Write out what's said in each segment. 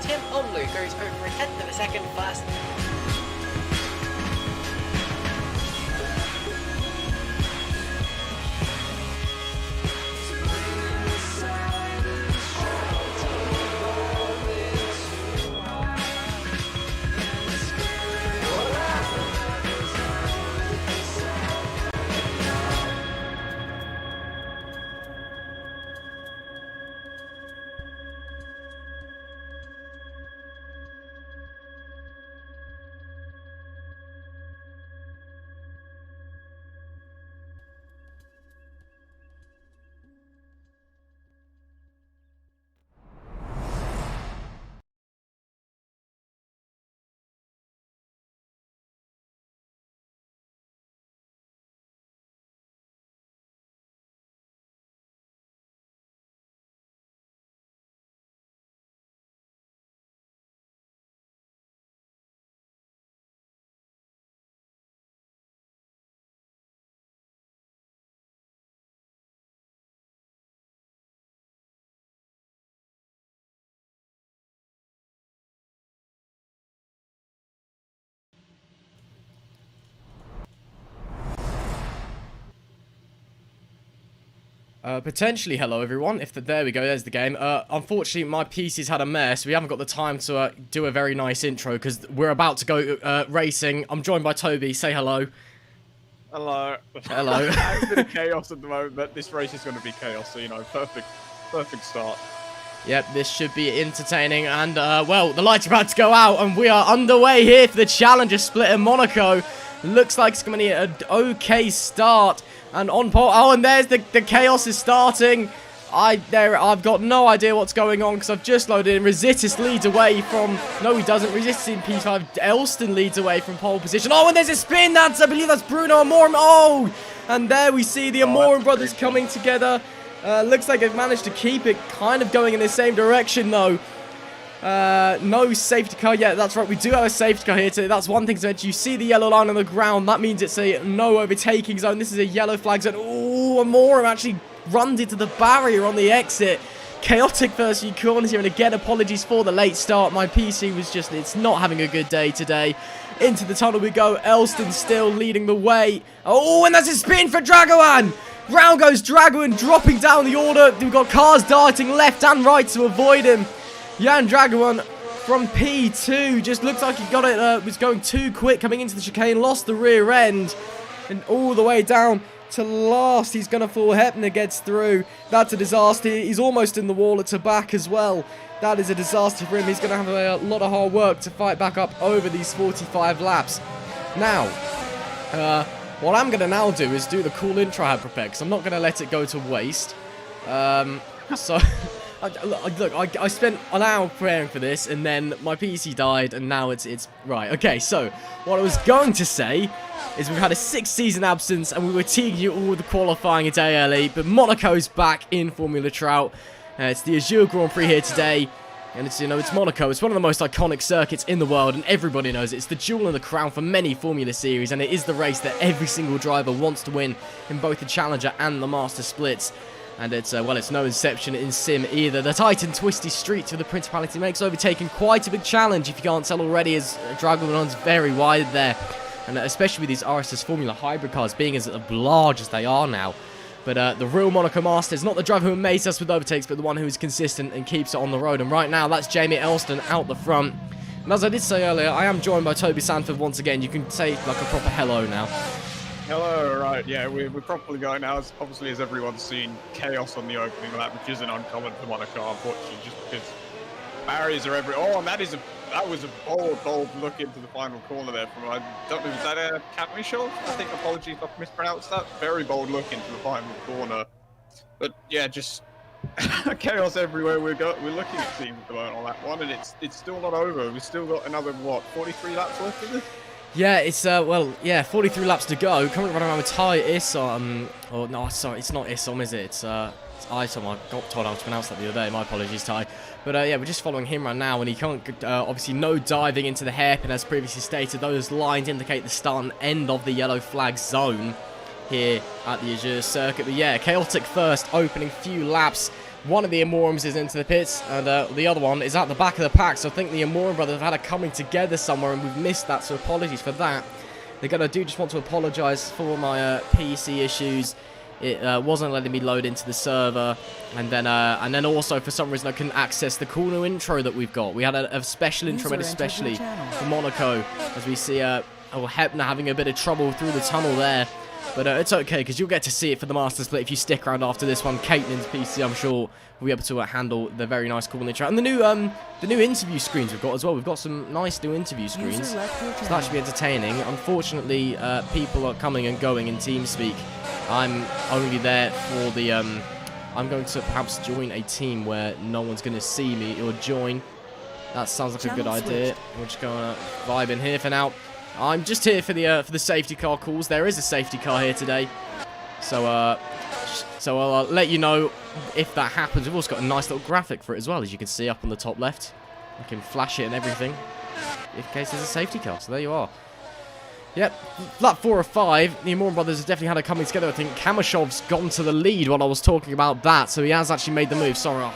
Tim Omlu goes over a tenth of a second first. Potentially, hello everyone. There we go, there's the game. Unfortunately, my PC's had a mess. We haven't got the time to do a very nice intro because we're about to go racing. I'm joined by Toby. Say hello. Hello. Hello. It's a bit of chaos at the moment, but this race is going to be chaos, so, you know, perfect start. Yep, this should be entertaining. And, well, the lights are about to go out and we are underway here for the Challenger split in Monaco. Looks like it's going to be an okay start. And on pole, oh, and there's the chaos is starting. I've got no idea what's going on because I've just loaded in. Resitis leads away from, no he doesn't, Resitis in P5, Elston leads away from pole position. Oh, and there's a spin, I believe that's Bruno Amorim, oh! And there we see the Amorim brothers coming together. Looks like they've managed to keep it kind of going in the same direction though. No safety car yet. That's right, we do have a safety car here today. That's one thing to mention. You see the yellow line on the ground. That means it's a no overtaking zone. This is a yellow flag zone. Oh, Amorim actually runned into the barrier on the exit. Chaotic first few corners here, and again, apologies for the late start. My PC was just, it's not having a good day today. Into the tunnel we go. Elston still leading the way. Oh, and that's a spin for Dragoan. Round goes Dragoan, dropping down the order. We've got cars darting left and right to avoid him. Jan Dragoan from P2 just looks like he got it, was going too quick coming into the chicane, lost the rear end, and all the way down to last. He's going to fall. Hepner gets through. That's a disaster. He's almost in the wall at the back as well. That is a disaster for him. He's going to have a lot of hard work to fight back up over these 45 laps. Now, what I'm going to now do is do the cool intro I had prepared, because I'm not going to let it go to waste. So... Look, I spent an hour preparing for this, and then my PC died, and now it's right. Okay, so what I was going to say is we've had a 6-season absence, and we were teasing you all the qualifying a day early, but Monaco's back in Formula Trout. It's the Azure Grand Prix here today, and it's, you know, it's Monaco. It's one of the most iconic circuits in the world, and everybody knows it. It's the jewel in the crown for many Formula Series, and it is the race that every single driver wants to win in both the Challenger and the Master splits. And it's, well, it's no exception in Sim either. The tight and twisty streets of the Principality makes overtaking quite a big challenge, if you can't tell already, as Dragoan's very wide there. And especially with these RSS Formula Hybrid cars being as large as they are now. But the real Monaco Master is not the driver who amazes us with overtakes, but the one who is consistent and keeps it on the road. And right now, that's Jamie Elston out the front. And as I did say earlier, I am joined by Toby Sanford once again. You can say like a proper hello now. Hello, right, yeah, we're properly going now. Obviously, as everyone's seen, chaos on the opening lap, which isn't uncommon for Monaco, unfortunately, just because barriers are everywhere. Oh, and that was a bold look into the final corner there from, I don't know, was that a Catmichel? I think, apologies if I mispronounced that. Very bold look into the final corner. But yeah, just chaos everywhere. We're looking at teams at the moment on that one, and it's still not over. We've still got another, what, 43 laps left of this? Yeah, it's, well, yeah, 43 laps to go. Currently running around with Ty Issom. Oh, no, sorry, it's not Issom, is it? It's Isom. I got told how to pronounce that the other day. My apologies, Ty. But, yeah, we're just following him right now, and he can't, obviously, no diving into the hairpin, as previously stated. Those lines indicate the start and end of the yellow flag zone. here at the Azure Circuit. But yeah, chaotic first, opening few laps. One of the Amorums is into the pits, and the other one is at the back of the pack. So I think the Amorum brothers have had a coming together somewhere, and we've missed that, so apologies for that. I do just want to apologise for my PC issues. It wasn't letting me load into the server, and then also for some reason I couldn't access the cool new intro that we've got. We had a special intro made especially for Monaco, as we see Hepner having a bit of trouble through the tunnel there. But it's okay, because you'll get to see it for the Master Split if you stick around after this one. Caitlin's PC, I'm sure, will be able to handle the very nice cool intro. And the new interview screens we've got as well. We've got some nice new interview screens, so that should be entertaining. Unfortunately, people are coming and going in TeamSpeak. I'm only there for the... I'm going to perhaps join a team where no one's going to see me or join. That sounds like a good idea. We're just going to vibe in here for now. I'm just here for the safety car calls. There is a safety car here today, so I'll let you know if that happens. We've also got a nice little graphic for it as well, as you can see up on the top left. I can flash it and everything in case there's a safety car. So there you are. Yep, lap 4 of 5. The Amorum brothers have definitely had a coming together. I think Kamashev's gone to the lead while I was talking about that, so he has actually made the move. Sorry, I'm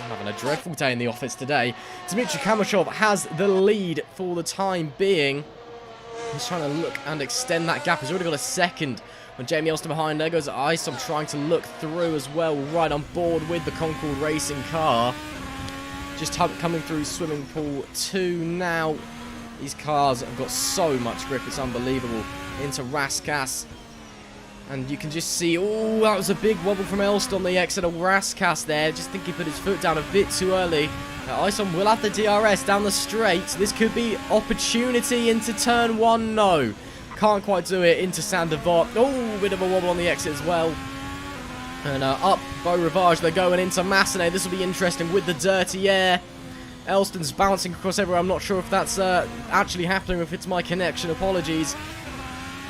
having a dreadful day in the office today. Dmitry Kamashev has the lead for the time being. He's trying to look and extend that gap. He's already got a second. When Jamie Elston behind, there goes Isom trying to look through as well. Right on board with the Concord Racing car. Just coming through swimming pool 2 now. These cars have got so much grip, it's unbelievable. Into Raskas. And you can just see, oh, that was a big wobble from Elston on the exit of Raskas there. Just think he put his foot down a bit too early. Isom will have the DRS down the straight. This could be opportunity into turn 1. No. Can't quite do it into Sandevot. Oh, bit of a wobble on the exit as well. And up Beau Rivage. They're going into Massenet. This will be interesting with the dirty air. Elston's bouncing across everywhere. I'm not sure if that's actually happening, if it's my connection. Apologies.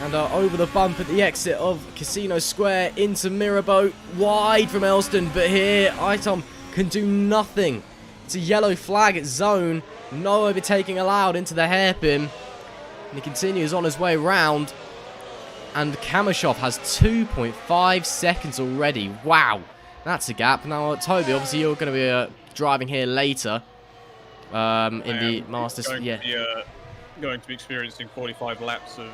And over the bump at the exit of Casino Square into Mirabeau. Wide from Elston. But here, Isom can do nothing. It's a yellow flag at zone. No overtaking allowed into the hairpin. And he continues on his way round. And Kamashev has 2.5 seconds already. Wow. That's a gap. Now, Toby, obviously you're going to be driving here later. In the Masters. Going to be experiencing 45 laps of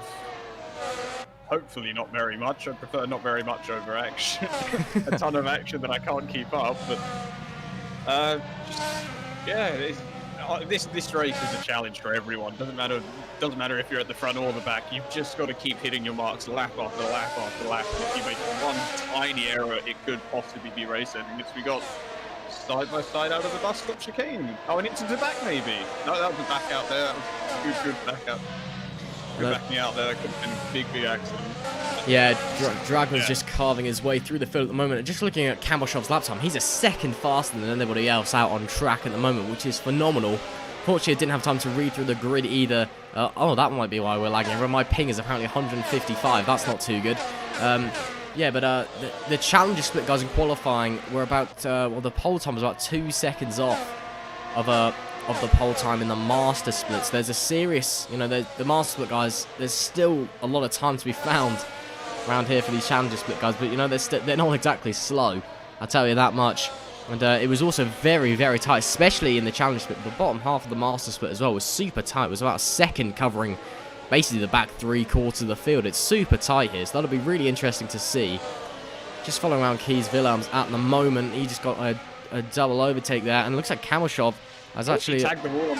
hopefully not very much. I prefer not very much over action. A ton of action that I can't keep up, but this race is a challenge for everyone. Doesn't matter if you're at the front or the back. You've just got to keep hitting your marks lap after lap after lap. And if you make one tiny error, it could possibly be race ending. We got side by side out of the bus stop chicane. Oh, and into the back maybe. No, that was a back out there. That was good back out. Good backing out there. That could have been a big accident. Yeah, Dragon's just carving his way through the field at the moment. Just looking at Kamashev's lap time, he's a second faster than anybody else out on track at the moment, which is phenomenal. Fortunately, I didn't have time to read through the grid either. Oh, that might be why we're lagging. My ping is apparently 155. That's not too good. Yeah, but the Challenger split, guys, in qualifying, were about, the pole time was about 2 seconds off of the pole time in the Master splits. There's a serious, the Master split, guys, there's still a lot of time to be found around here for these Challenger split, guys, but, they're not exactly slow, I'll tell you that much. And it was also very, very tight, especially in the Challenger split. The bottom half of the Master split as well was super tight. It was about a second covering basically the back 3/4 of the field. It's super tight here, so that'll be really interesting to see. Just following around Keys Willems at the moment. He just got a double overtake there, and it looks like Kamashev has actually tagged the wall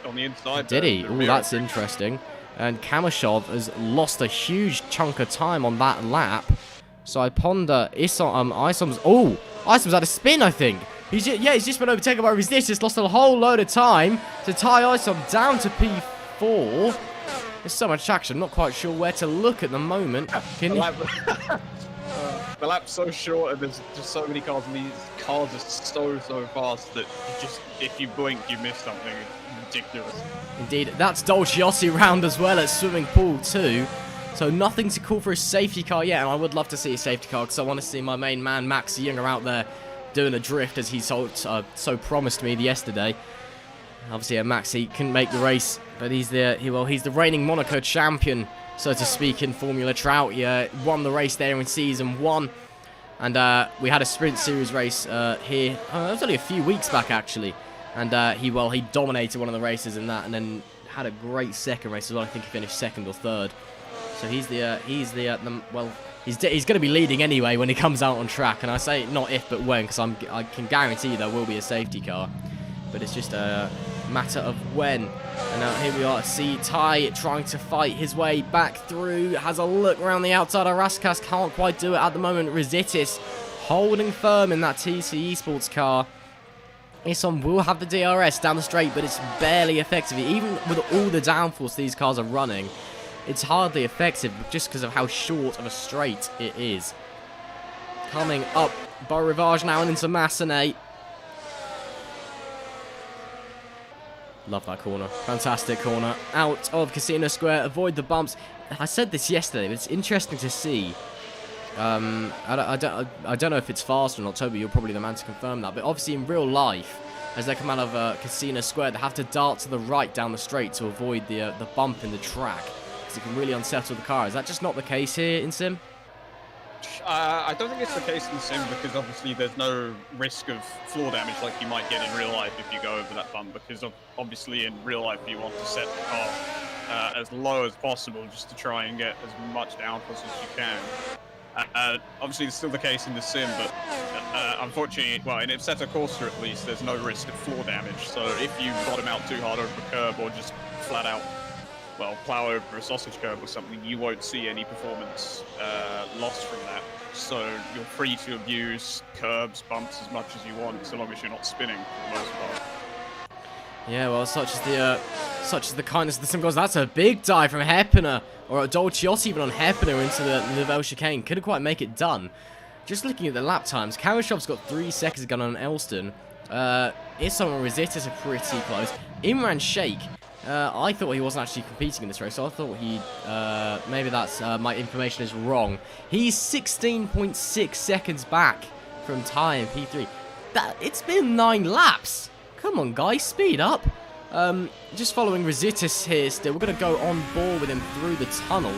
on the inside. Did he? Oh, that's interesting. And Kamashev has lost a huge chunk of time on that lap. So I ponder Isom's. Oh, Isom's had a spin, I think. He's just been overtaken by Resistance. Lost a whole load of time to tie Isom down to P4. There's so much action, I'm not quite sure where to look at the moment. The lap's so short and there's just so many cars, and these cars are so fast that if you blink, you miss something. It's ridiculous. Indeed, that's Dolciossi round as well at Swimming Pool 2. So nothing to call for a safety car yet, and I would love to see a safety car because I want to see my main man, Max Younger, out there doing a drift as he so promised me yesterday. Obviously, Max, he couldn't make the race, but he's the reigning Monaco champion. so to speak, in Formula Trout. He won the race there in Season 1. And we had a Sprint Series race here. It was only a few weeks back, actually. And he dominated one of the races in that, and then had a great second race as well. I think he finished second or third. So he's going to be leading anyway when he comes out on track. And I say not if, but when, because I can guarantee you there will be a safety car. But it's just a matter of when. And now here we are, see Ty trying to fight his way back through. Has a look around the outside of Raskas. Can't quite do it at the moment. Rositis holding firm in that TC Esports car. Isom will have the DRS down the straight, but it's barely effective. Even with all the downforce these cars are running, it's hardly effective just because of how short of a straight it is. Coming up, Beau Rivage now and into Massenet. Love that corner. Fantastic corner. Out of Casino Square. Avoid the bumps. I said this yesterday, but it's interesting to see. I don't know if it's faster or not. Toby, you're probably the man to confirm that. But obviously in real life, as they come out of Casino Square, they have to dart to the right down the straight to avoid the bump in the track. Because it can really unsettle the car. Is that just not the case here in Sim? I don't think it's the case in Sim because obviously there's no risk of floor damage like you might get in real life if you go over that bump, because obviously in real life you want to set the car as low as possible just to try and get as much downforce as you can. Obviously it's still the case in the Sim, but unfortunately, well, in Assetto Corsa at least, there's no risk of floor damage, so if you bottom out too hard over a curb or just flat out plow over a sausage curb or something, you won't see any performance loss from that. So you're free to abuse curbs, bumps as much as you want, so long as you're not spinning for the most part. Yeah, well, such is the kindness of the Sim gods. That's a big dive from Hepner, or a Dolciotti even on Hepner into the Nouvelle Chicane. Couldn't quite make it done. Just looking at the lap times, Karashov's got 3 seconds ago on Elston. Isom and Rositis are pretty close. Imran Sheikh, I thought he wasn't actually competing in this race, so I thought he, maybe that's, my information is wrong. He's 16.6 seconds back from Ty in P3. It's been 9 laps. Come on, guys, speed up. Just following Rositis here still. We're going to go on board with him through the tunnel.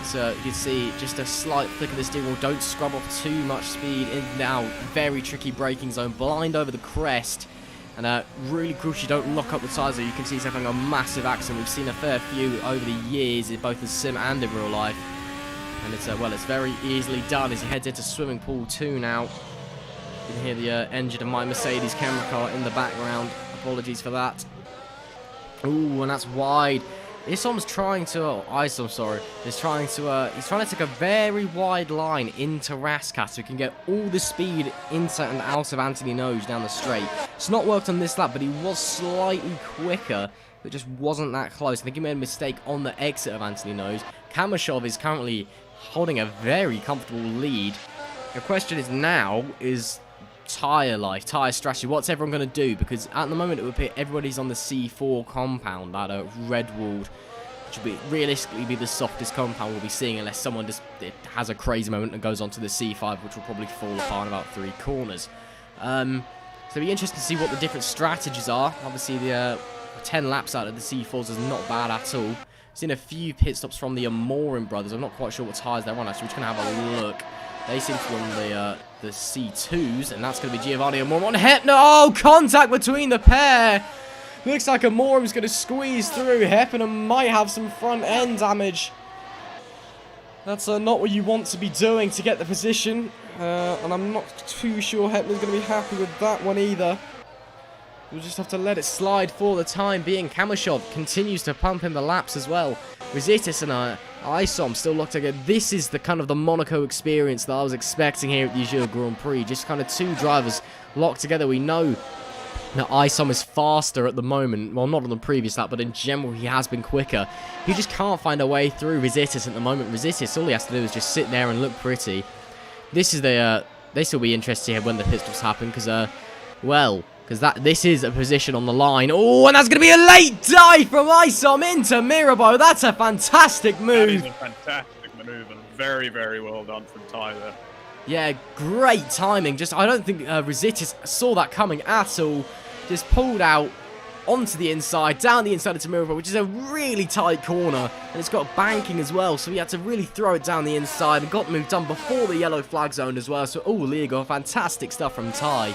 So you can see just a slight flick of the steering wheel. Don't scrub off too much speed in now. Very tricky braking zone. Blind over the crest. And really crucial, you don't lock up the tyres, so you can see he's having a massive accident. We've seen a fair few over the years in both the sim and in real life. And it's, it's very easily done as he heads into swimming pool 2 now. You can hear the engine of my Mercedes camera car in the background. Apologies for that. Ooh, and that's wide. Isom's trying to, Isom, sorry, is trying to, he's trying to take a very wide line into Rascat so he can get all the speed inside and out of Anthony Noj down the straight. It's not worked on this lap, but he was slightly quicker, but just wasn't that close. I think he made a mistake on the exit of Anthony Noj. Kamashov is currently holding a very comfortable lead. The question is now, tyre life, tyre strategy. What's everyone going to do? Because at the moment it would appear everybody's on the C4 compound, that Redwalled, which would realistically be the softest compound we'll be seeing unless someone just has a crazy moment and goes onto the C5, which will probably fall apart in about 3 corners. So it'll be interesting to see what the different strategies are. Obviously the 10 laps out of the C4s is not bad at all. Seen a few pit stops from the Amorim brothers. I'm not quite sure what tyres they're on actually. We're just going to have a look. They seem to be on the C2s, and that's going to be Giovanni Amorim on Hepner. Oh, contact between the pair. Looks like Amorim's going to squeeze through. Hepner might have some front end damage. That's not what you want to be doing to get the position, and I'm not too sure Hepner's going to be happy with that one either. We'll just have to let it slide for the time being. Kamashov continues to pump in the laps as well. Rositis and Isom still locked together. This is the kind of the Monaco experience that I was expecting here at the Azure Grand Prix. Just kind of 2 drivers locked together. We know that Isom is faster at the moment. Well, not on the previous lap, but in general, he has been quicker. He just can't find a way through Rositis at the moment. Rositis, all he has to do is just sit there and look pretty. This is this will be interesting here when the pit stops happen, because, this is a position on the line. Oh, and that's going to be a late dive from Isom into Mirabeau. That's a fantastic move. That is a fantastic maneuver. Very, very well done from Ty there. Yeah, great timing. I don't think Rositis saw that coming at all. Just pulled out onto the inside, down the inside of Mirabeau, which is a really tight corner, and it's got banking as well, so he had to really throw it down the inside and got moved done before the yellow flag zone as well, so all legal, fantastic stuff from Ty.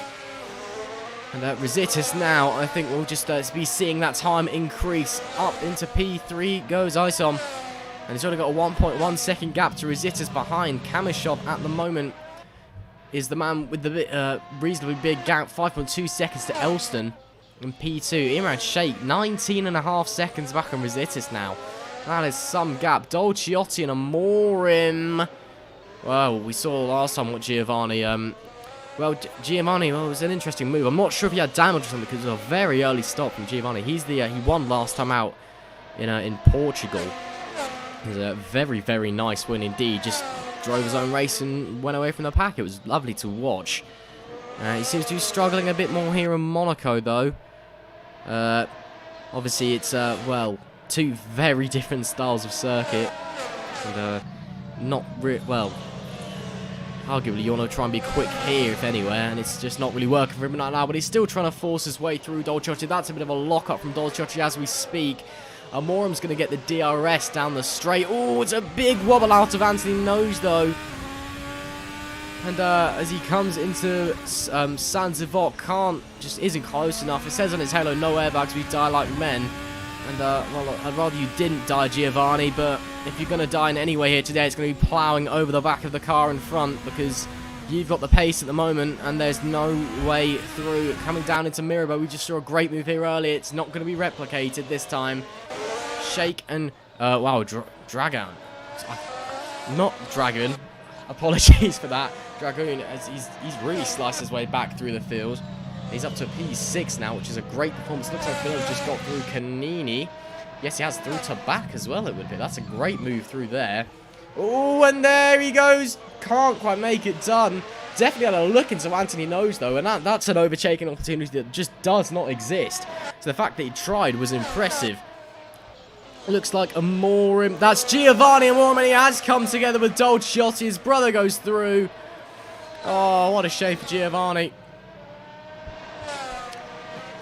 And Rositas now, I think we'll just be seeing that time increase up into P3 goes Isom. And he's only got a 1.1 second gap to Rositas behind. Kamishov at the moment is the man with the reasonably big gap, 5.2 seconds to Elston in P2. Imran Sheikh, 19.5 seconds back on Rositas now. That is some gap. Dolciotti and Amorim. Well, we saw last time what Giovanni... Giovanni, well, it was an interesting move. I'm not sure if he had damage or something because it was a very early stop from Giovanni. He's the he won last time out in Portugal. It was a very, very nice win indeed. Just drove his own race and went away from the pack. It was lovely to watch. He seems to be struggling a bit more here in Monaco, though. Obviously, it's, well, two very different styles of circuit. And, not well... Arguably, you want to try and be quick here, if anywhere, and it's just not really working for him right now, but he's still trying to force his way through Dolciotti. That's a bit of a lock-up from Dolciotti as we speak. Amorim's going to get the DRS down the straight. Oh, it's a big wobble out of Anthony Nose, though. And as he comes into Sanzivot, just isn't close enough. It says on his halo, no airbags, we die like men. And, well, I'd rather you didn't die, Giovanni, but if you're going to die in any way here today, it's going to be ploughing over the back of the car in front because you've got the pace at the moment and there's no way through. Coming down into Mirabeau, we just saw a great move here earlier. It's not going to be replicated this time. Shake and, wow, Dragon. Not Dragon. Apologies for that. Dragoon, as he's really sliced his way back through the field. He's up to P6 now, which is a great performance. Looks like Phil's just got through Canini. Yes, he has through to back as well, it would be. That's a great move through there. Oh, and there he goes. Can't quite make it done. Definitely had a look into Anthony Nose, though, and that's an overtaking opportunity that just does not exist. So the fact that he tried was impressive. Looks like Amorim. That's Giovanni Amorim, and he has come together with Dolciotti. His brother goes through. Oh, what a shame for Giovanni.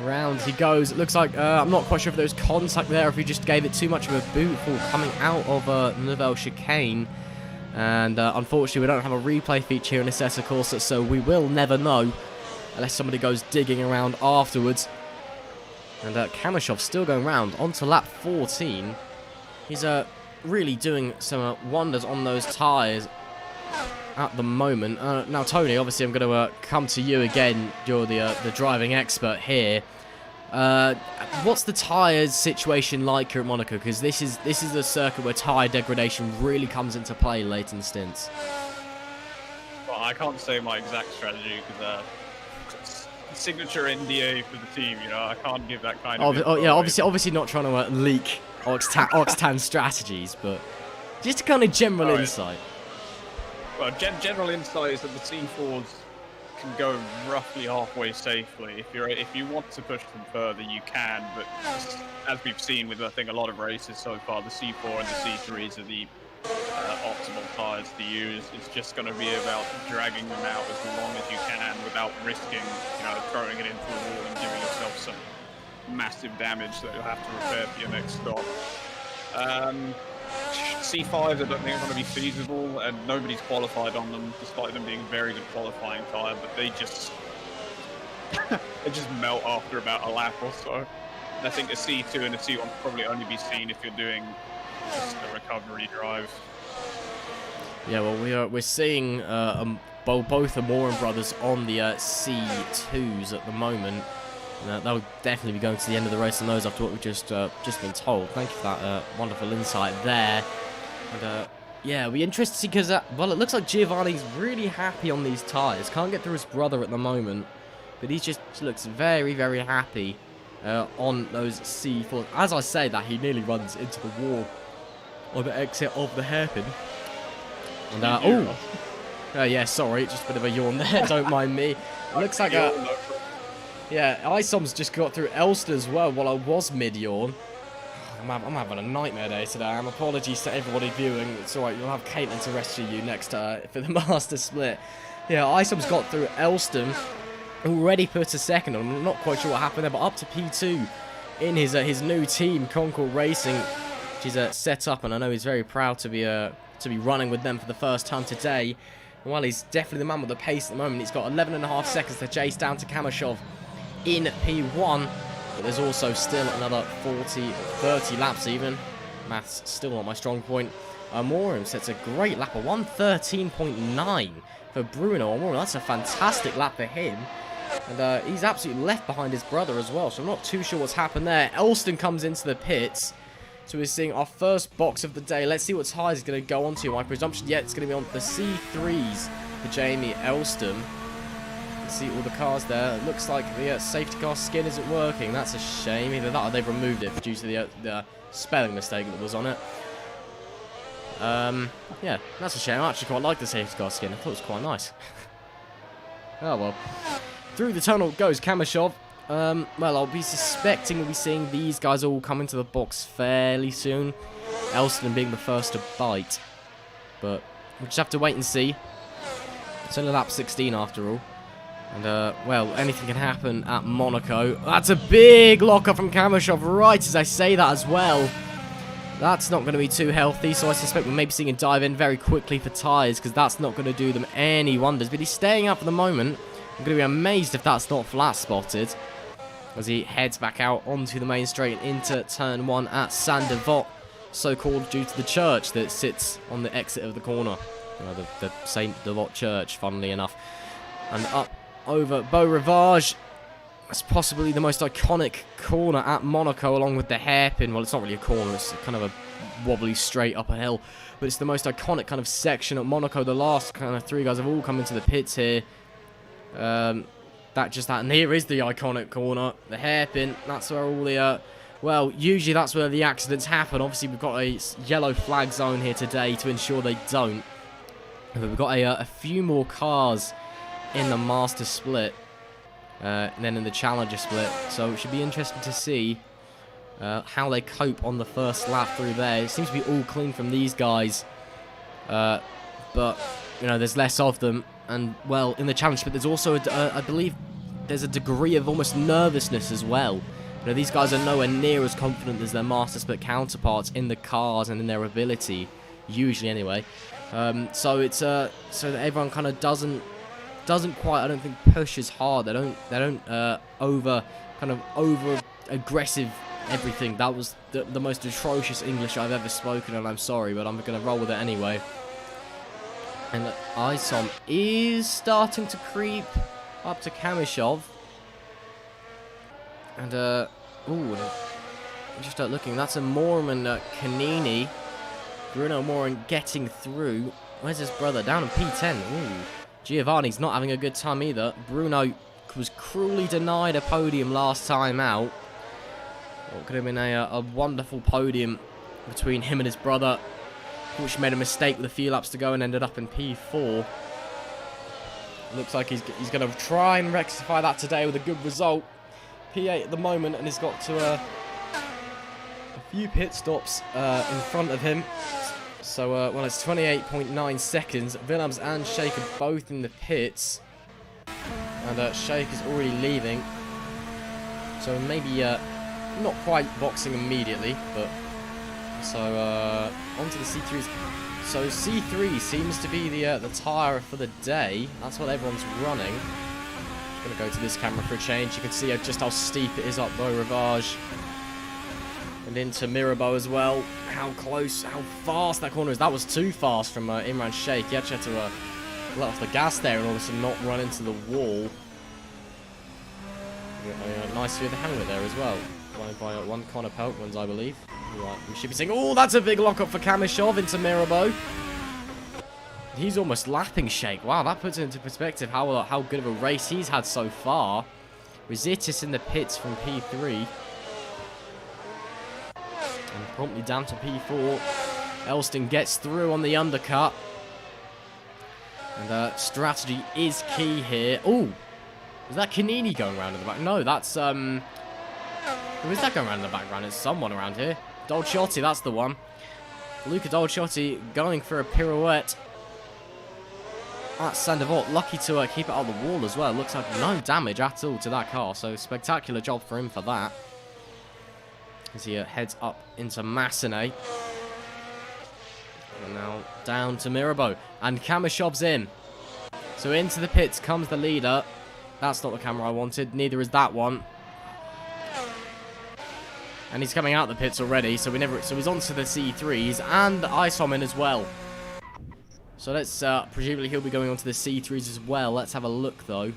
Round he goes. It looks like, I'm not quite sure if there was contact there, if he just gave it too much of a boot fall coming out of Nouvelle Chicane. And unfortunately, we don't have a replay feature here in Assessor Corsa, so we will never know unless somebody goes digging around afterwards. And Kamishov still going round onto lap 14. He's really doing some wonders on those tyres at the moment. Now, Tony, obviously I'm going to come to you again. You're the driving expert here. What's the tyres situation like here at Monaco? Because this is the circuit where tyre degradation really comes into play late in stints. Well, I can't say my exact strategy because signature NDA for the team. You know, I can't give that kind of. Yeah, obviously not trying to leak Oxtan strategies, but just a kind of general insight. Well, general insight is that the C4s can go roughly halfway safely. If you want to push them further, you can. But as we've seen with I think a lot of races so far, the C4 and the C3s are the optimal tyres to use. It's just going to be about dragging them out as long as you can without risking, throwing it into a wall and giving yourself some massive damage that you'll have to repair for your next stop. C5s I don't think are going to be feasible, and nobody's qualified on them, despite them being a very good qualifying tyre, but they just melt after about a lap or so. And I think a C2 and a C1 will probably only be seen if you're doing just a recovery drive. Yeah, well, we're seeing both Amorim brothers on the C2s at the moment. That will definitely be going to the end of the race on those after what we've just been told. Thank you for that wonderful insight there. And yeah, it'll be interesting to see because, well, it looks like Giovanni's really happy on these tyres. Can't get through his brother at the moment, but he just looks very, very happy on those C4s. As I say that, he nearly runs into the wall on the exit of the hairpin. And, yeah, sorry, just a bit of a yawn there, don't mind me. It looks like yeah, Isom's just got through Elster as well while I was mid-yawn. I'm having a nightmare day today. Apologies to everybody viewing. It's alright, you'll have Caitlin to rescue you next for the Master Split. Yeah, Isom's got through Elston. Already put a second on. I'm not quite sure what happened there, but up to P2 in his new team, Concord Racing, which is set up, and I know he's very proud to be running with them for the first time today. And while he's definitely the man with the pace at the moment, he's got 11.5 seconds to chase down to Kamashov in P1. But there's also still another 30 laps even. Maths still not my strong point. Morum sets a great lap of 1:13.9 for Bruno. Morum, that's a fantastic lap for him. And he's absolutely left behind his brother as well, so I'm not too sure what's happened there. Elston comes into the pits. So we're seeing our first box of the day. Let's see what tyres is going to go on to. My presumption, yeah, it's going to be on the C3s for Jamie Elston. Let's see all the cars there. It looks like the safety car skin isn't working. That's a shame. Either that or they've removed it due to the spelling mistake that was on it. Yeah, that's a shame. I actually quite like the safety car skin. I thought it was quite nice. Oh, well. Through the tunnel goes Kamashov. Well, I'll be suspecting we'll be seeing these guys all come into the box fairly soon. Elston being the first to bite. But we'll just have to wait and see. It's only lap 16 after all. And, well, anything can happen at Monaco. That's a big locker from Kamashov right as I say that as well. That's not going to be too healthy, so I suspect we're maybe seeing him dive in very quickly for tyres, because that's not going to do them any wonders. But he's staying up for the moment. I'm going to be amazed if that's not flat spotted, as he heads back out onto the main straight into turn 1 at Saint-Devote, so called due to the church that sits on the exit of the corner. You know, the Saint-Devote church, funnily enough. And up over Beau Rivage. It's possibly the most iconic corner at Monaco, along with the hairpin. Well, it's not really a corner, it's kind of a wobbly straight up a hill. But it's the most iconic kind of section at Monaco. The last kind of 3 guys have all come into the pits here. And here is the iconic corner, the hairpin. That's where all the, well, usually that's where the accidents happen. Obviously, we've got a yellow flag zone here today to ensure they don't. But we've got a few more cars in the Master Split, and then in the Challenger Split. So it should be interesting to see how they cope on the first lap through there. It seems to be all clean from these guys, but you know, there's less of them. And, well, in the challenge split, there's also, I believe, there's a degree of almost nervousness as well. You know, these guys are nowhere near as confident as their Master Split counterparts in the cars and in their ability, usually anyway. So it's so that everyone kind of doesn't quite, I don't think, push as hard. They don't over aggressive everything. That was the most atrocious English I've ever spoken, and I'm sorry, but I'm going to roll with it anyway. And Isom is starting to creep up to Kamashov. And, ooh, just looking, that's a Morum and Kanini. Bruno Morum getting through. Where's his brother? Down in P10. Ooh, Giovanni's not having a good time either. Bruno was cruelly denied a podium last time out. What could have been a wonderful podium between him and his brother, which made a mistake with a few laps to go and ended up in P4. Looks like he's going to try and rectify that today with a good result. P8 at the moment, and he's got to a few pit stops in front of him. So, well, it's 28.9 seconds. Willems and Sheikh are both in the pits. And Sheikh is already leaving. So maybe not quite boxing immediately, but... So, onto the C3s. So, C3 seems to be the tyre for the day. That's what everyone's running. I'm going to go to this camera for a change. You can see just how steep it is up Beau Rivage. And into Mirabeau as well. How close, how fast that corner is. That was too fast from Imran Sheikh. He actually had to let off the gas there in order to not run into the wall. Nice view of the helmet there as well. By one Connor Pelkmans, I believe. Right, we should be saying, oh, that's a big lock-up for Kamashov into Mirabeau. He's almost lapping Sheikh. Wow, that puts it into perspective how good of a race he's had so far. Rositis in the pits from P3. And promptly down to P4. Elston gets through on the undercut. And strategy is key here. Oh, is that Kanini going around in the back? No, that's... Who is that going around in the background? It's someone around here. Dolciotti, that's the one. Luca Dolciotti going for a pirouette. That's Saint-Devote, lucky to keep it out of the wall as well. Looks like no damage at all to that car, so spectacular job for him for that. as he heads up into Massenet. And now down to Mirabeau. And Kamyshov's in. So into the pits comes the leader. That's not the camera I wanted. Neither is that one. And he's coming out the pits already. So he's on to the C3s. And Isom in as well. So let's, presumably he'll be going on to the C3s as well. Let's have a look though.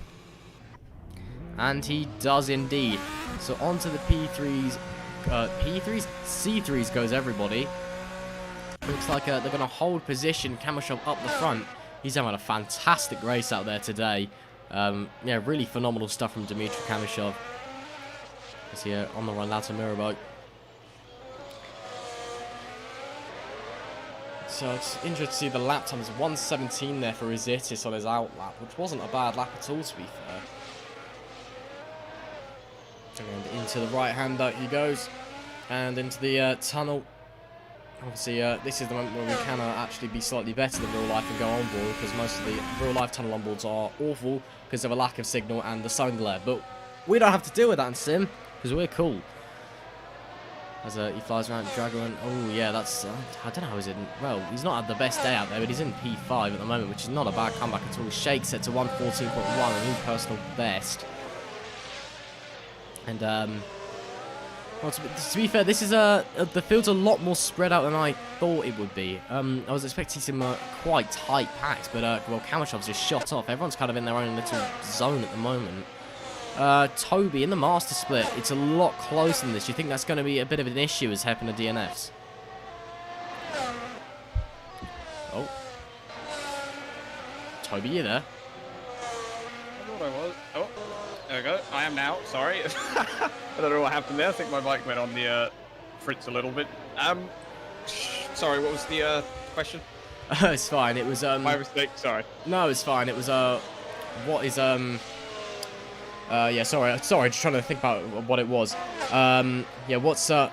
And he does indeed. So onto the P3s. P3s? C3s goes everybody. Looks like they're going to hold position. Kamyshov up the front. He's having a fantastic race out there today. Yeah, really phenomenal stuff from Dmitry Kamyshov. He's here on the run down to Mirabeau. So it's interesting to see the lap times. 1:17 there for Izitis on his out lap, which wasn't a bad lap at all, to be fair. And into the right-hander he goes. And into the tunnel. Obviously, this is the moment where we can actually be slightly better than real life and go on board, because most of the real life tunnel on boards are awful because of a lack of signal and the sun glare. But we don't have to deal with that in Sim, because we're cool. As he flies around Dragon. Oh, yeah, that's... I don't know how he's in... Well, he's not had the best day out there, but he's in P5 at the moment, which is not a bad comeback at all. Shake set to 1:14.1, a new personal best. And, well, to be fair, this is the field's a lot more spread out than I thought it would be. I was expecting some quite tight packs, but well, Kamyshov's just shot off. Everyone's kind of in their own little zone at the moment. Toby in the master split. It's a lot closer than this. You think that's going to be a bit of an issue as happened to DNFs? Oh, Toby, you there? I thought I was. Oh, there we go. I am now. Sorry. I don't know what happened there. I think my mic went on the fritz a little bit. Sorry, what was the question? It's fine. It was My mistake. Sorry. No, it's fine. It was what is yeah, sorry, just trying to think about what it was. Yeah, what's sorry,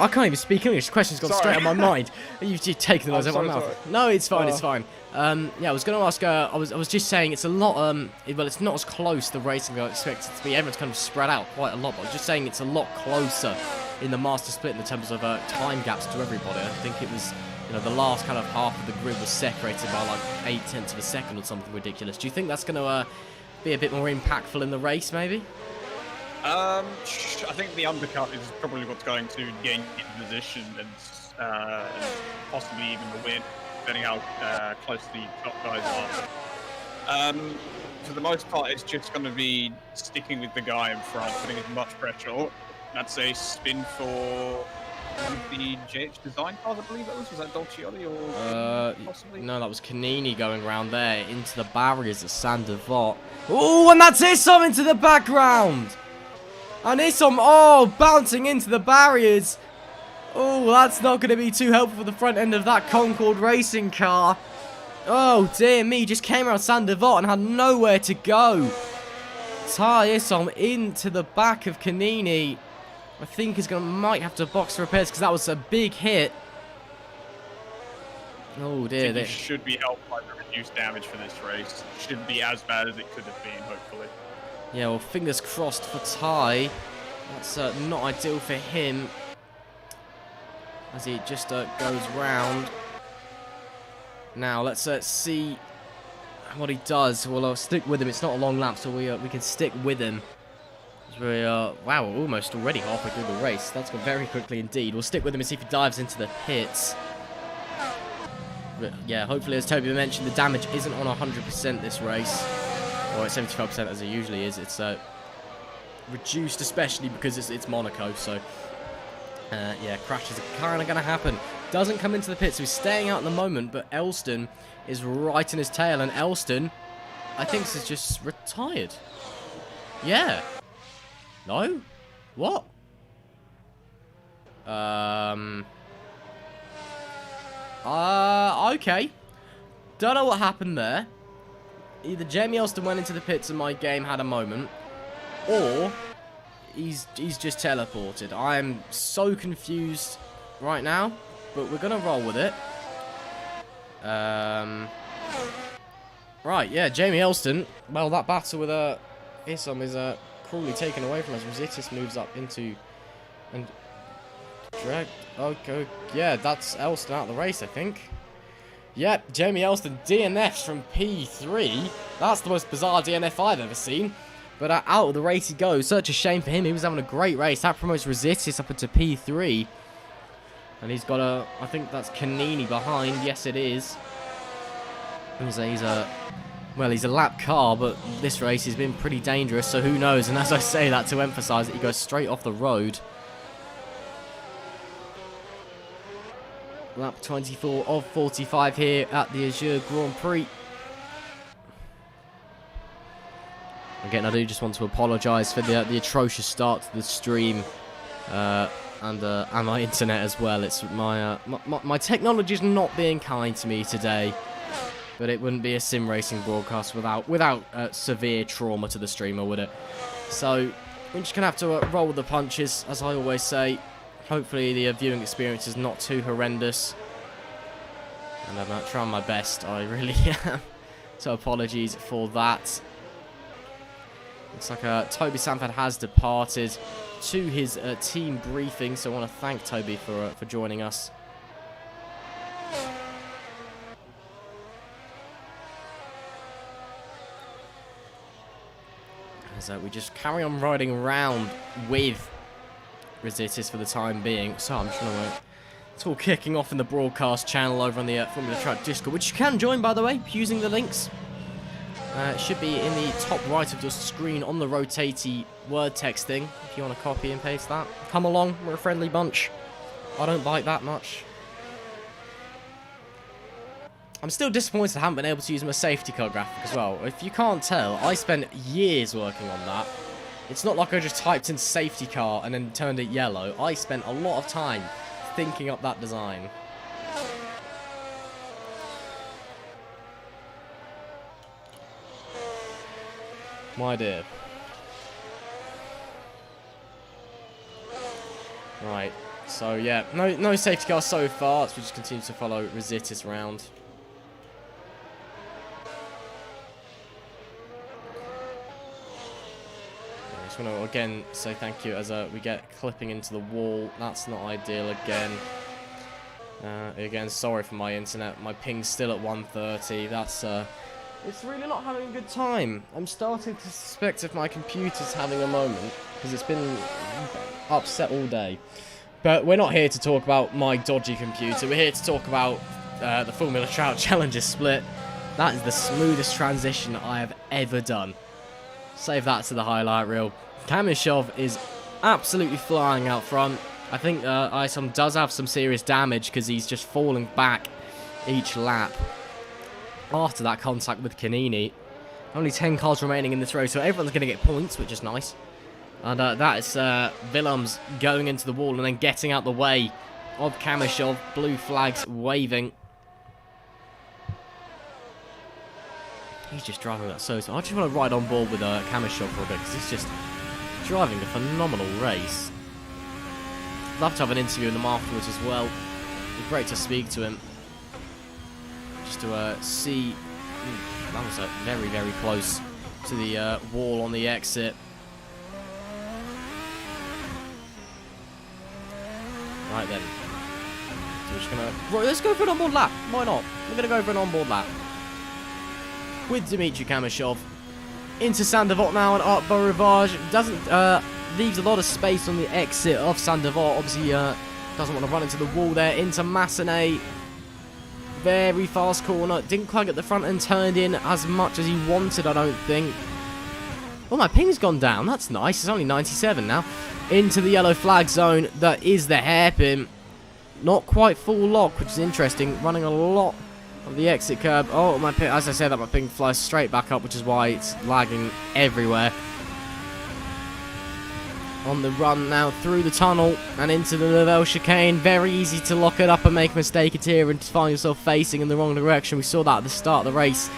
I can't even speak English. The question's gone straight out of my mind. You've taken those out of my mouth. Sorry. No, it's fine, it's fine. Yeah, I was going to ask, I was just saying it's a lot, well, it's not as close, the racing I expect it to be. Everyone's kind of spread out quite a lot, but I was just saying it's a lot closer in the master split in terms of time gaps to everybody. I think it was, you know, the last kind of half of the grid was separated by like 0.8 of a second or something ridiculous. Do you think that's going to be a bit more impactful in the race, maybe? I think the undercut is probably what's going to gain in position and possibly even the win, depending how close the top guys are. For the most part, it's just going to be sticking with the guy in front, putting as much pressure on. That's a spin for one of the JH design cars, I believe that was. Was that Dolcioli or possibly? No, that was Canini going around there into the barriers at Saint-Devote. Oh, and that's Isom into the background! And Isom, oh, bouncing into the barriers. Oh, that's not going to be too helpful for the front end of that Concorde racing car. Oh, dear me, just came around Saint-Devote and had nowhere to go. Ty Isom into the back of Canini. I think he's might have to box for repairs because that was a big hit. Oh, dear. It should be helped by the reduced damage for this race. It shouldn't be as bad as it could have been, hopefully. Yeah, well, fingers crossed for Ty. That's not ideal for him. As he just goes round. Now, let's see what he does. Well, I'll stick with him. It's not a long lap, so we can stick with him. We wow, we're almost already halfway through the race. That's gone very quickly indeed. We'll stick with him and see if he dives into the pits. But yeah, hopefully, as Toby mentioned, the damage isn't on 100% this race. Or at 75% as it usually is. It's reduced, especially because it's Monaco. So, yeah, crashes are kind of going to happen. Doesn't come into the pits, so he's staying out at the moment. But Elston is right in his tail. And Elston, I think, is just retired. Yeah. No? What? Okay. Don't know what happened there. Either Jamie Elston went into the pits and my game had a moment, or he's just teleported. I am so confused right now, but we're gonna roll with it. Right, yeah, Jamie Elston. Well, that battle with Isom is cruelly taken away from us. Rositis moves up into, and Direct. Okay. Yeah, that's Elston out of the race, I think. Yep, Jamie Elston DNFs from P3. That's the most bizarre DNF I've ever seen. But out of the race he goes. Such a shame for him. He was having a great race. That promotes Resitis up into P3. And he's got a... I think that's Canini behind. Yes, it is. He's a lap car, but this race has been pretty dangerous, so who knows? And as I say that to emphasise it, he goes straight off the road. Lap 24 of 45 here at the Azure Grand Prix. Again, I do just want to apologise for the atrocious start to the stream and my internet as well. It's my technology is not being kind to me today, but it wouldn't be a sim racing broadcast without severe trauma to the streamer, would it? So we're just gonna have to roll with the punches, as I always say. Hopefully the viewing experience is not too horrendous. And I'm trying my best, I really am. So apologies for that. Looks like Toby Sanford has departed to his team briefing, so I want to thank Toby for joining us. As we just carry on riding around with Resitis for the time being. So I'm trying to it's all kicking off in the broadcast channel over on the Formula Trout Discord, which you can join, by the way, using the links. It should be in the top right of your screen on the rotatey word text thing, if you want to copy and paste that. Come along, we're a friendly bunch. I don't bite that much. I'm still disappointed I haven't been able to use my safety car graphic as well. If you can't tell, I spent years working on that. It's not like I just typed in safety car and then turned it yellow. I spent a lot of time thinking up that design. My dear. Right, so yeah, no safety car so far, so we just continue to follow Resitis around. I just want to again say thank you as we get clipping into the wall. That's not ideal again. Again, sorry for my internet. My ping's still at 130. That's it's really not having a good time. I'm starting to suspect if my computer's having a moment, because it's been upset all day. But we're not here to talk about my dodgy computer. We're here to talk about the Formula Trout Challenger split. That is the smoothest transition I have ever done. Save that to the highlight reel. Kamishov is absolutely flying out front. I think Isom does have some serious damage because he's just falling back each lap after that contact with Canini. Only 10 cars remaining in this race, so everyone's going to get points, which is nice. And that is Willems going into the wall and then getting out the way of Kamishov. Blue flags waving. He's just driving that so. I just want to ride on board with Kamishov for a bit because he's just driving a phenomenal race. I'd love to have an interview with him afterwards as well. It'd be great to speak to him. Just to see. That was very, very close to the wall on the exit. Right then. So we're just gonna. Right, let's go for an onboard lap. Why not? We're gonna go for an onboard lap with Dmitry Kamishov into Sandoval now, and Art Borivage doesn't leaves a lot of space on the exit of Sandoval. Obviously doesn't want to run into the wall there. Into Massenet, very fast corner, didn't quite get the front end turned in as much as he wanted, I don't think. Oh, my ping's gone down, that's nice. It's only 97 now. Into the yellow flag zone, that is the hairpin. Not quite full lock, which is interesting, running a lot of the exit curb. Oh, my ping, as I said that, my ping flies straight back up, which is why it's lagging everywhere. On the run now through the tunnel and into the Novell chicane. Very easy to lock it up and make a mistake here and find yourself facing in the wrong direction. We saw that at the start of the race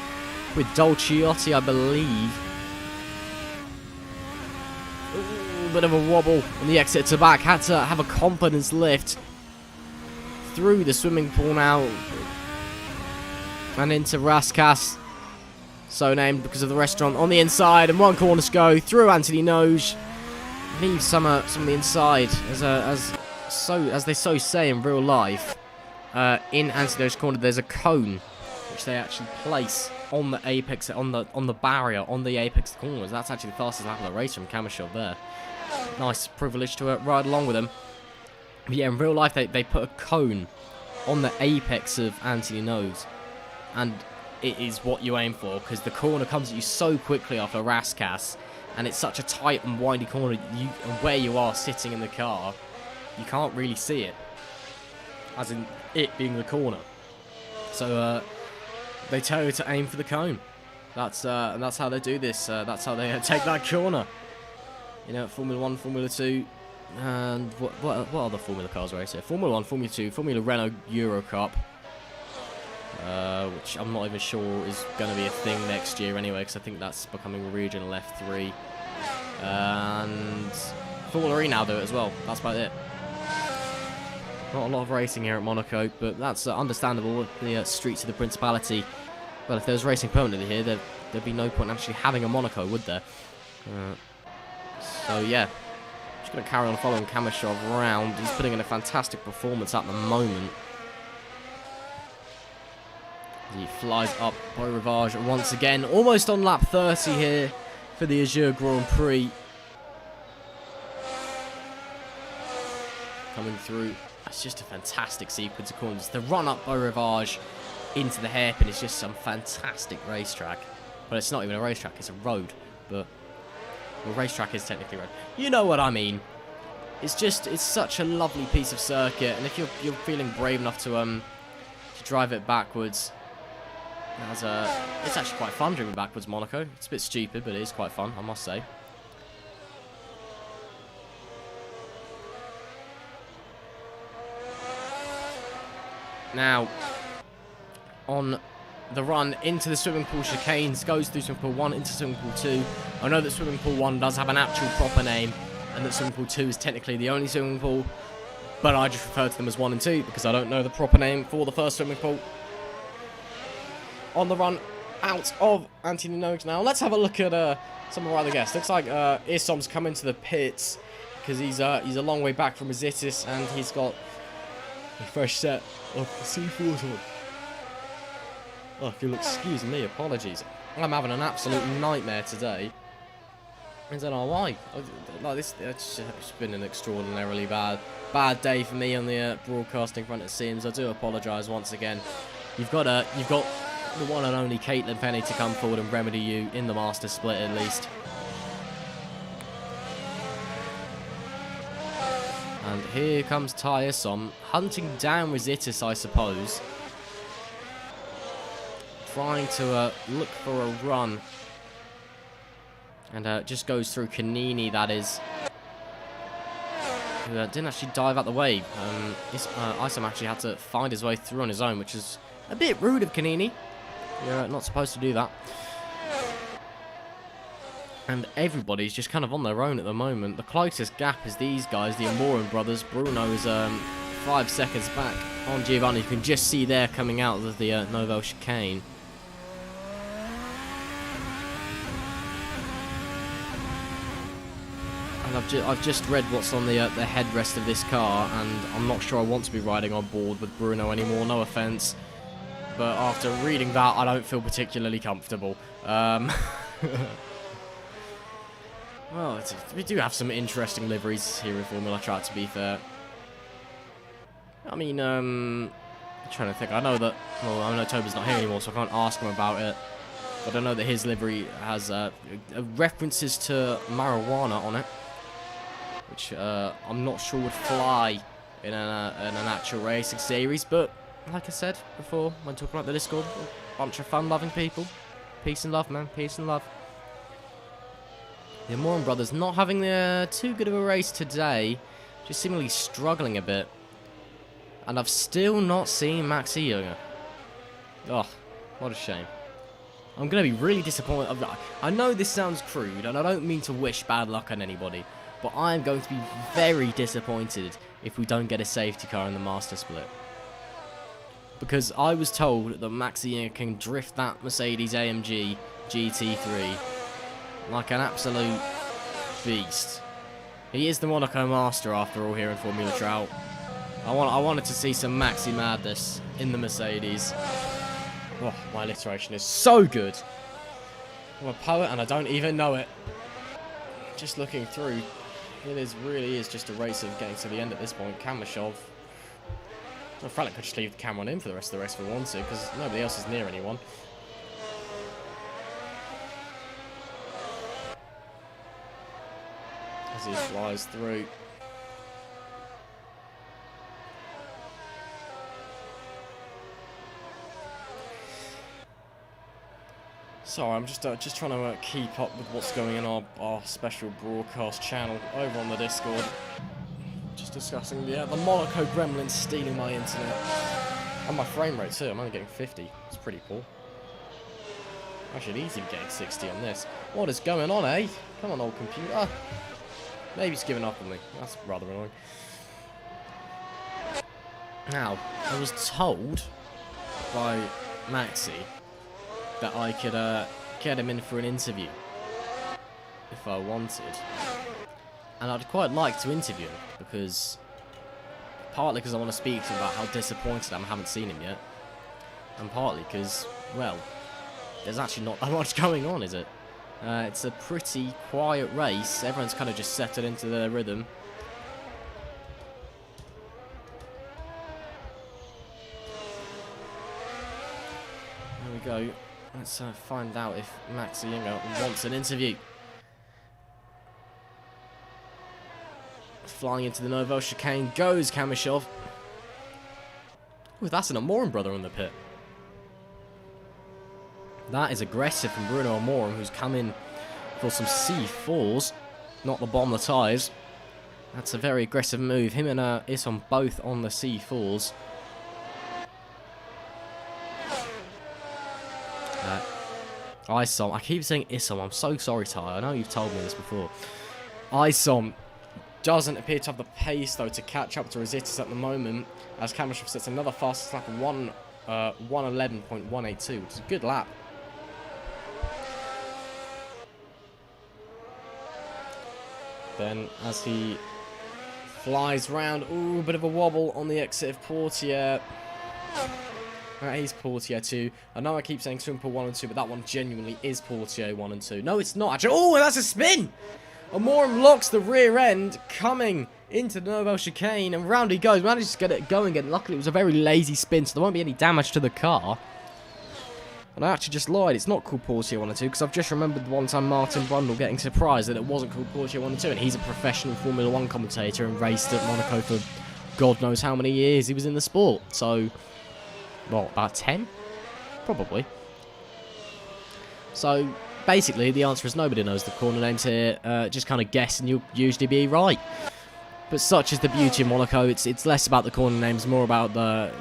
with Dolciotti, I believe. Ooh, bit of a wobble on the exit to back. Had to have a confidence lift through the swimming pool now. And into Raskas, so named because of the restaurant on the inside, and one corner to go through Anthony Noge. Leaves some of the inside as as they so say in real life, in Anthony's corner, there's a cone which they actually place on the apex, on the barrier, on the apex of the corners. That's actually the fastest lap of the race from Kamashov there. Nice privilege to ride along with them. But yeah, in real life, they put a cone on the apex of Anthony Nose, and it is what you aim for, because the corner comes at you so quickly after Raskas, and it's such a tight and windy corner, and where you are sitting in the car, you can't really see it, as in it being the corner. So they tell you to aim for the cone. And that's how they do this. That's how they take that corner. You know, Formula 1, Formula 2, and what other Formula cars race here? Formula 1, Formula 2, Formula Renault Euro Cup, which I'm not even sure is going to be a thing next year anyway, because I think that's becoming regional F3. And Formula E now do it as well. That's about it. Not a lot of racing here at Monaco, but that's understandable. The streets of the Principality. Well, if there was racing permanently here, there'd be no point in actually having a Monaco, would there? So yeah, just going to carry on following Kamashov around. He's putting in a fantastic performance at the moment. He flies up Beau Rivage once again, almost on lap 30 here for the Azure Grand Prix. Coming through, it's just a fantastic sequence of corners. The run up Beau Rivage into the hairpin is just some fantastic racetrack. But it's not even a racetrack, it's a road. But well, racetrack is technically road. You know what I mean. It's such a lovely piece of circuit, and if you're feeling brave enough to drive it backwards, it's actually quite fun driving backwards Monaco. It's a bit stupid, but it is quite fun, I must say. Now, on the run into the swimming pool chicanes, goes through swimming pool 1 into swimming pool 2. I know that swimming pool 1 does have an actual proper name, and that swimming pool 2 is technically the only swimming pool, but I just refer to them as 1 and 2 because I don't know the proper name for the first swimming pool. On the run out of Anthony Noakes now. Let's have a look at some of our other guests. Looks like Isom's come into the pits because he's a long way back from Azitis, and he's got a fresh set of C4s on. Oh, if you'll excuse me, apologies. I'm having an absolute nightmare today. I don't know why. Like this, it's been an extraordinarily bad day for me on the broadcasting front. It seems. I do apologise once again. You've got the one and only Caitlin Penny to come forward and remedy you in the master split at least. And here comes Ty Isom, hunting down Rositis, I suppose. Trying to look for a run. And just goes through Kanini, that is. Who didn't actually dive out the way. Isom actually had to find his way through on his own, which is a bit rude of Kanini. You're not supposed to do that. And everybody's just kind of on their own at the moment. The closest gap is these guys, the Amoran brothers. Bruno is 5 seconds back on Giovanni. You can just see there coming out of the Novel chicane. And I've just read what's on the headrest of this car, and I'm not sure I want to be riding on board with Bruno anymore. No offense. But after reading that, I don't feel particularly comfortable. Well, we do have some interesting liveries here in Formula Trout, to be fair. I mean, I'm trying to think. I know that, well, I know Toby's not here anymore, so I can't ask him about it. But I know that his livery has references to marijuana on it, which I'm not sure would fly in an actual racing series, but like I said before, when talking about the Discord, a bunch of fun-loving people. Peace and love, man. Peace and love. The Amoran brothers not having too good of a race today. Just seemingly struggling a bit. And I've still not seen Maxi Younger. Oh, what a shame. I'm going to be really disappointed. I know this sounds crude, and I don't mean to wish bad luck on anybody, but I am going to be very disappointed if we don't get a safety car in the Master Split. Because I was told that Maxi can drift that Mercedes AMG GT3 like an absolute beast. He is the Monaco master after all here in Formula Trout. I wanted to see some Maxi madness in the Mercedes. Oh, my alliteration is so good. I'm a poet and I don't even know it. Just looking through, it really is just a race of getting to the end at this point. Kamashov. I felt like I could just leave the camera on him for the rest of the race if we want to, because nobody else is near anyone. As he flies through. Sorry, I'm just trying to keep up with what's going on our special broadcast channel over on the Discord. Just discussing the Monaco gremlins stealing my internet. And my frame rate too, I'm only getting 50. It's pretty poor. I should easily be getting 60 on this. What is going on, eh? Come on, old computer. Maybe it's giving up on me. That's rather annoying. Now, I was told by Maxi that I could get him in for an interview if I wanted. And I'd quite like to interview him, because partly because I want to speak to him about how disappointed I am I haven't seen him yet, and partly because, well, there's actually not that much going on, is it? It's a pretty quiet race. Everyone's kind of just settled into their rhythm. There we go. Let's find out if Maxi wants an interview. Flying into the Novo chicane goes Kamashov. Ooh, that's an Amorim brother in the pit. That is aggressive from Bruno Amorim, who's come in for some C4s, not the bomb the tyres. That's a very aggressive move. Him and Isson both on the C4s. Isom, I keep saying Isom, I'm so sorry, Ty. I know you've told me this before. Isom doesn't appear to have the pace, though, to catch up to Rositas at the moment, as Kamashov sets another fastest lap of 1:11.182, which is a good lap. Then, as he flies round, ooh, a bit of a wobble on the exit of Portier. He's Portier 2. I know I keep saying Swimpool 1 and 2, but that one genuinely is Portier 1 and 2. No, it's not actually. Oh, that's a spin! Amorim locks the rear end, coming into the Novo chicane, and round he goes. Manages to get it going, and luckily it was a very lazy spin, so there won't be any damage to the car. And I actually just lied. It's not called Portier 1 and 2, because I've just remembered one time Martin Brundle getting surprised that it wasn't called Portier 1 and 2, and he's a professional Formula 1 commentator and raced at Monaco for God knows how many years he was in the sport. So, well, about 10? Probably. So, basically, the answer is nobody knows the corner names here. Just kind of guess and you'll usually be right. But such is the beauty of Monaco. It's less about the corner names, more about the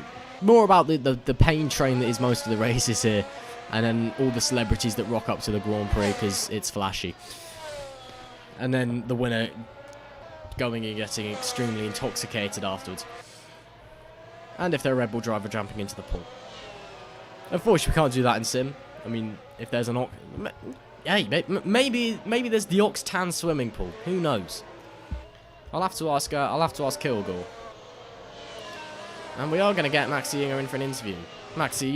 pain train that is most of the races here. And then all the celebrities that rock up to the Grand Prix because it's flashy. And then the winner going and getting extremely intoxicated afterwards. And if they're a Red Bull driver, jumping into the pool. Unfortunately, we can't do that in Sim. I mean, if there's an hey, maybe there's the Oxtan swimming pool. Who knows? I'll have to ask Kilgore. And we are going to get Maxi Yinger in for an interview. Maxi,